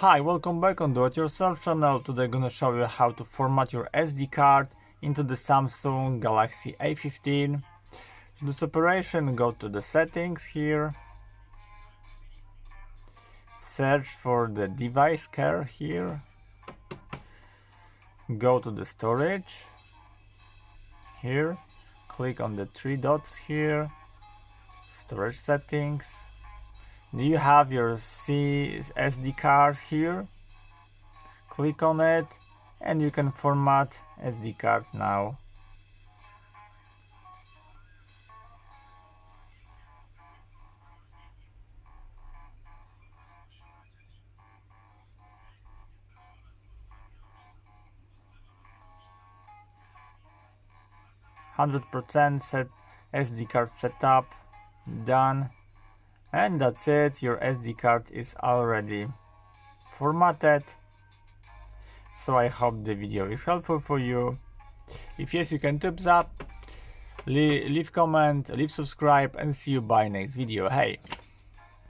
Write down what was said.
Hi, welcome back on Do It Yourself channel. Today I'm gonna show you how to format your SD card into the Samsung Galaxy A50. To this operation, go to the settings here, search for the device care here, go to the storage here, click on the three dots here, storage settings. Do you have your SD card here? Click on it and you can format SD card now. %, set SD card setup, done, and that's it. Your SD card is already formatted. So I hope the video is helpful for you. If yes, you can thumbs up, leave comment, leave subscribe, and see you by next video. Hey.